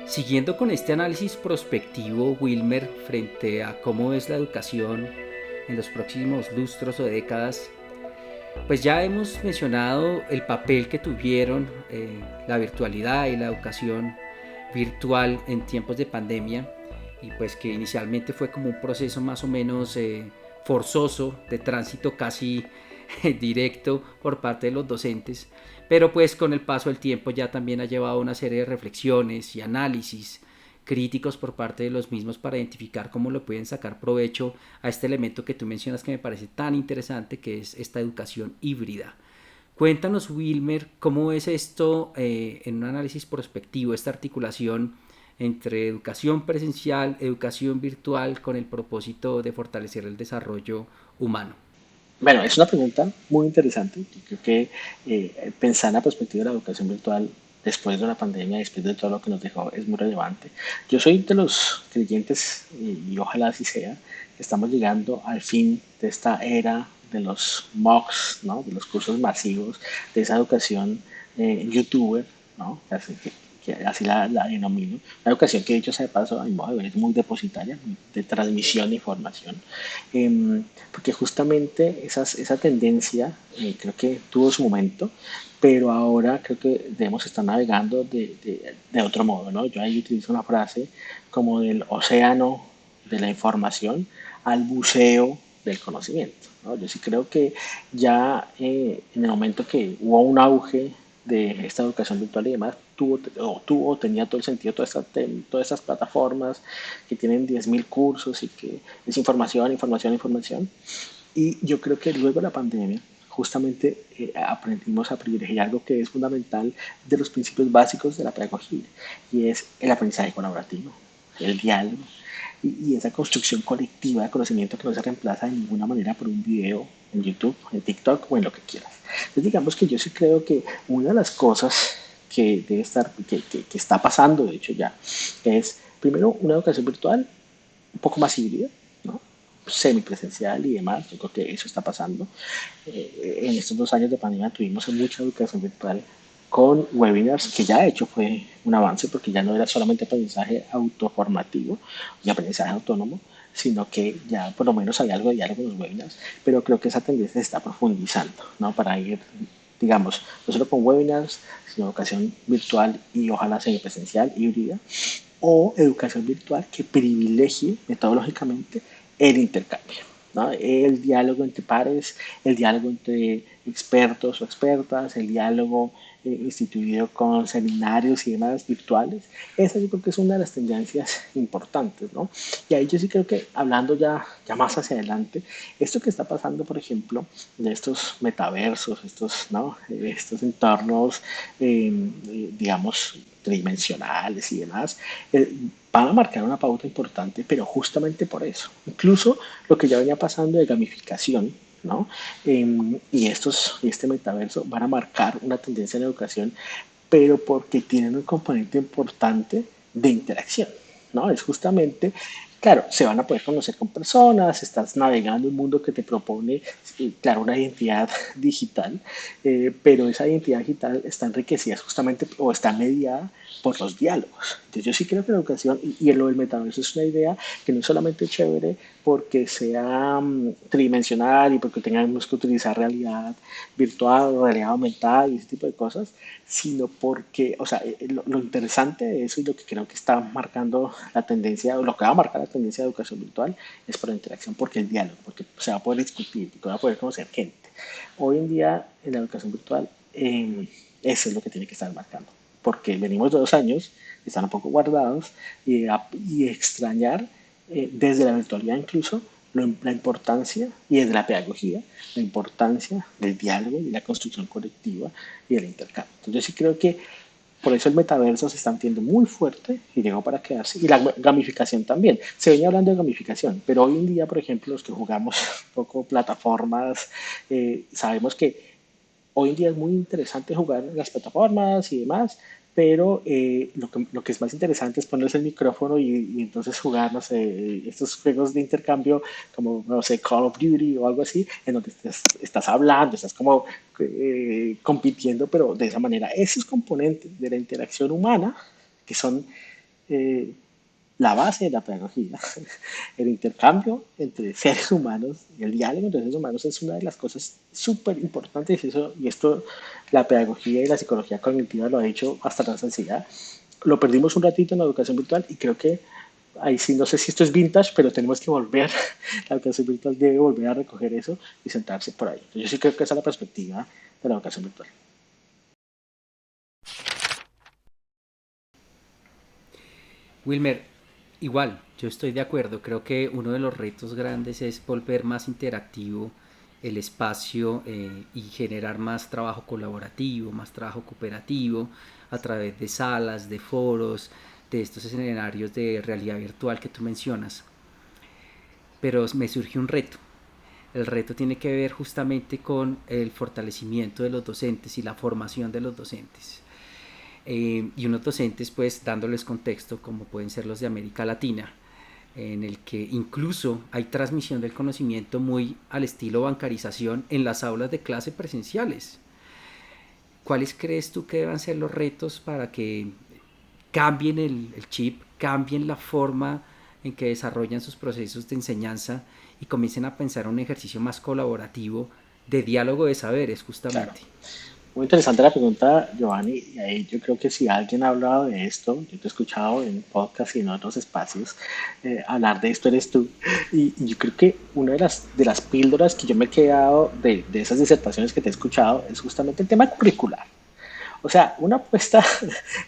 Siguiendo con este análisis prospectivo, Wilmer, frente a cómo es la educación en los próximos lustros o décadas, pues ya hemos mencionado el papel que tuvieron la virtualidad y la educación virtual en tiempos de pandemia, y pues que inicialmente fue como un proceso más o menos forzoso, de tránsito casi directo por parte de los docentes, pero pues con el paso del tiempo ya también ha llevado una serie de reflexiones y análisis críticos por parte de los mismos para identificar cómo le pueden sacar provecho a este elemento que tú mencionas que me parece tan interesante, que es esta educación híbrida. Cuéntanos, Wilmer, cómo es esto en un análisis prospectivo, esta articulación entre educación presencial, educación virtual, con el propósito de fortalecer el desarrollo humano. Bueno, es una pregunta muy interesante. Yo creo que pensar en la perspectiva de la educación virtual después de la pandemia, después de todo lo que nos dejó, es muy relevante. Yo soy de los creyentes, y ojalá así sea, que estamos llegando al fin de esta era de los MOOCs, ¿no? De los cursos masivos, de esa educación youtuber, ¿no? Que así la denomino. Una educación que, dicho sea de paso, a mi modo de ver, es muy depositaria, de transmisión de información. Porque justamente esa tendencia creo que tuvo su momento, pero ahora creo que debemos estar navegando de otro modo, ¿no? Yo ahí utilizo una frase como del océano de la información al buceo del conocimiento, ¿no? Yo sí creo que ya en el momento que hubo un auge de esta educación virtual y demás, tenía todo el sentido, todas estas plataformas que tienen 10.000 cursos y que es información, información, información. Y yo creo que luego de la pandemia, justamente aprendimos a privilegiar algo que es fundamental de los principios básicos de la pedagogía, y es el aprendizaje colaborativo, el diálogo y esa construcción colectiva de conocimiento que no se reemplaza de ninguna manera por un video en YouTube, en TikTok o en lo que quieras. Entonces digamos que yo sí creo que una de las cosas que debe estar, que está pasando de hecho ya, es primero una educación virtual un poco más híbrida, ¿no? Semipresencial y demás. Yo creo que eso está pasando. En estos 2 años de pandemia tuvimos mucha educación virtual con webinars, que ya de hecho fue un avance porque ya no era solamente aprendizaje autoformativo y aprendizaje autónomo, sino que ya por lo menos había algo de diálogo en los webinars, pero creo que esa tendencia se está profundizando, ¿no? Para ir, digamos, no solo con webinars, sino educación virtual y ojalá semipresencial, híbrida, o educación virtual que privilegie metodológicamente el intercambio, ¿no? El diálogo entre pares, el diálogo entre expertos o expertas, el diálogo instituido con seminarios y demás virtuales. Esa yo creo que es una de las tendencias importantes, ¿no? Y ahí yo sí creo que hablando ya más hacia adelante, esto que está pasando, por ejemplo, de estos metaversos, ¿no? Estos entornos, digamos, tridimensionales y demás, van a marcar una pauta importante, pero justamente por eso. Incluso lo que ya venía pasando de gamificación, ¿no? Y este metaverso van a marcar una tendencia en la educación, pero porque tienen un componente importante de interacción, ¿no? Es justamente, claro, se van a poder conocer con personas, estás navegando un mundo que te propone, claro, una identidad digital, pero esa identidad digital está enriquecida justamente o está mediada por los diálogos. Entonces yo sí creo que la educación y lo del metaverso es una idea que no es solamente chévere porque sea tridimensional y porque tengamos que utilizar realidad virtual, realidad aumentada y ese tipo de cosas, sino porque, o sea, lo interesante de eso y lo que creo que está marcando la tendencia, o lo que va a marcar la tendencia de educación virtual, es por la interacción, porque el diálogo, porque se va a poder discutir, porque va a poder conocer gente. Hoy en día, en la educación virtual, eso es lo que tiene que estar marcando, porque venimos de 2 años, están un poco guardados, y extrañar desde la virtualidad incluso la importancia, y desde la pedagogía, la importancia del diálogo y la construcción colectiva y el intercambio. Entonces yo sí creo que por eso el metaverso se está metiendo muy fuerte y llegó para quedarse. Y la gamificación también. Se venía hablando de gamificación, pero hoy en día, por ejemplo, los que jugamos un poco plataformas, sabemos que hoy en día es muy interesante jugar en las plataformas y demás, pero lo que es más interesante es ponerse el micrófono y entonces jugar, no sé, estos juegos de intercambio como, no sé, Call of Duty o algo así, en donde estás hablando, estás como compitiendo, pero de esa manera. Esos componentes de la interacción humana, que son eh, la base de la pedagogía, el intercambio entre seres humanos y el diálogo entre seres humanos es una de las cosas súper importantes y esto la pedagogía y la psicología cognitiva lo ha hecho hasta la saciedad. Lo perdimos un ratito en la educación virtual y creo que ahí sí, no sé si esto es vintage, pero tenemos que volver, la educación virtual debe volver a recoger eso y sentarse por ahí. Yo sí creo que esa es la perspectiva de la educación virtual. Wilmer, igual, yo estoy de acuerdo. Creo que uno de los retos grandes es volver más interactivo el espacio y generar más trabajo colaborativo, más trabajo cooperativo a través de salas, de foros, de estos escenarios de realidad virtual que tú mencionas. Pero me surge un reto. El reto tiene que ver justamente con el fortalecimiento de los docentes y la formación de los docentes. Y unos docentes pues dándoles contexto como pueden ser los de América Latina, en el que incluso hay transmisión del conocimiento muy al estilo bancarización en las aulas de clase presenciales. ¿Cuáles crees tú que deban ser los retos para que cambien el chip, cambien la forma en que desarrollan sus procesos de enseñanza y comiencen a pensar un ejercicio más colaborativo de diálogo de saberes Claro. justamente? Muy interesante la pregunta, Giovanni. Y ahí yo creo que si alguien ha hablado de esto, yo te he escuchado en podcast y en otros espacios, hablar de esto eres tú. Y yo creo que una de las píldoras que yo me he quedado de esas disertaciones que te he escuchado es justamente el tema curricular. O sea, una apuesta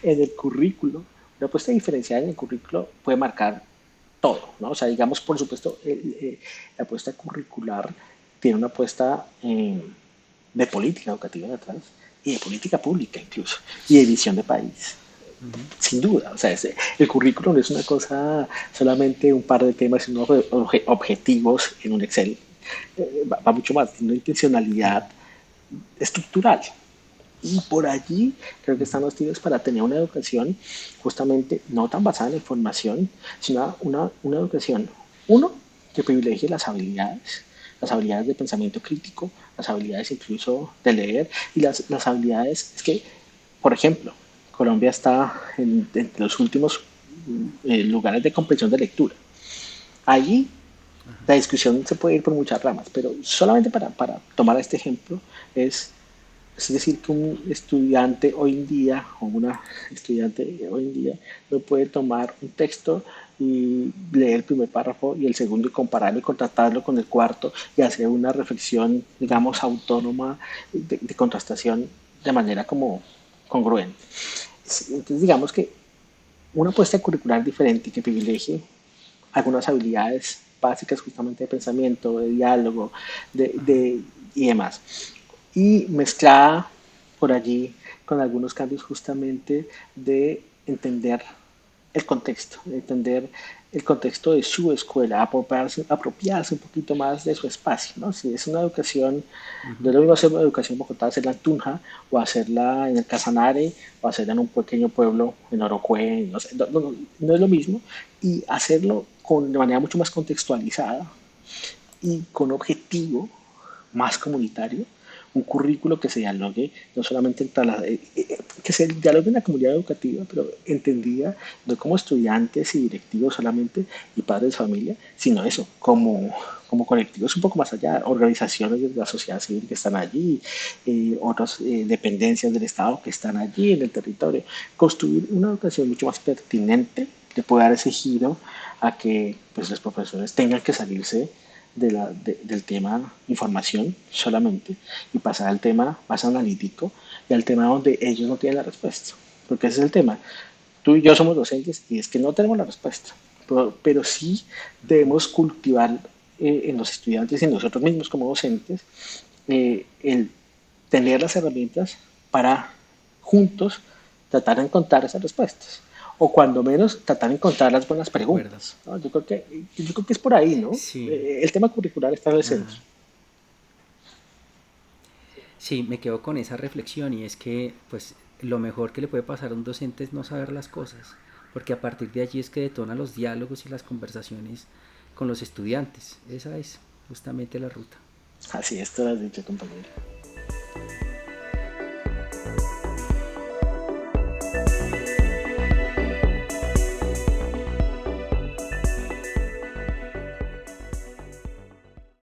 en el currículo, una apuesta diferenciada en el currículo puede marcar todo, ¿no? O sea, digamos, por supuesto, la apuesta curricular tiene una apuesta de política educativa detrás y de política pública incluso, y de visión de país. Uh-huh. Sin duda, o sea, el currículum no es una cosa solamente un par de temas, sino objetivos en un Excel. Va mucho más, tiene una Claro. intencionalidad estructural. Y por allí creo que están los tiros para tener una educación justamente no tan basada en la información, sino una educación, uno, que privilegie las habilidades de pensamiento crítico, las habilidades incluso de leer y las habilidades, es que, por ejemplo, Colombia está entre los últimos lugares de comprensión de lectura. Allí la discusión se puede ir por muchas ramas, pero solamente para tomar este ejemplo es decir, que un estudiante hoy en día, o una estudiante hoy en día, no puede tomar un texto y leer el primer párrafo y el segundo y compararlo y contrastarlo con el cuarto y hacer una reflexión, digamos, autónoma de contrastación de manera como congruente. Entonces, digamos que una apuesta curricular diferente que privilegie algunas habilidades básicas justamente de pensamiento, de diálogo y demás. Y mezclada por allí con algunos cambios justamente de entender el contexto, entender el contexto de su escuela, apropiarse un poquito más de su espacio, ¿no? Si es una educación, no Uh-huh. es lo mismo hacer una educación en Bogotá, hacerla en Tunja, o hacerla en el Casanare, o hacerla en un pequeño pueblo en Orocué, no sé, no es lo mismo, y hacerlo de manera mucho más contextualizada y con objetivo más comunitario, un currículo que se dialogue no solamente que se dialogue en la comunidad educativa, pero entendida no como estudiantes y directivos solamente y padres de familia, sino eso, como colectivos un poco más allá, organizaciones de la sociedad civil que están allí, otras dependencias del Estado que están allí en el territorio. Construir una educación mucho más pertinente que pueda dar ese giro a que pues, los profesores tengan que salirse del tema información solamente y pasar al tema más analítico y al tema donde ellos no tienen la respuesta. Porque ese es el tema. Tú y yo somos docentes y es que no tenemos la respuesta, pero sí debemos cultivar en los estudiantes y en nosotros mismos como docentes el tener las herramientas para juntos tratar de encontrar esas respuestas. O cuando menos tratar de encontrar las buenas De acuerdo. preguntas. ¿No? Yo creo que es por ahí, ¿no? Sí. El tema curricular está en el centro. Ajá. Sí, me quedo con esa reflexión y es que pues lo mejor que le puede pasar a un docente es no saber las cosas, porque a partir de allí es que detona los diálogos y las conversaciones con los estudiantes. Esa es justamente la ruta. Así es, tú lo has dicho, compañero.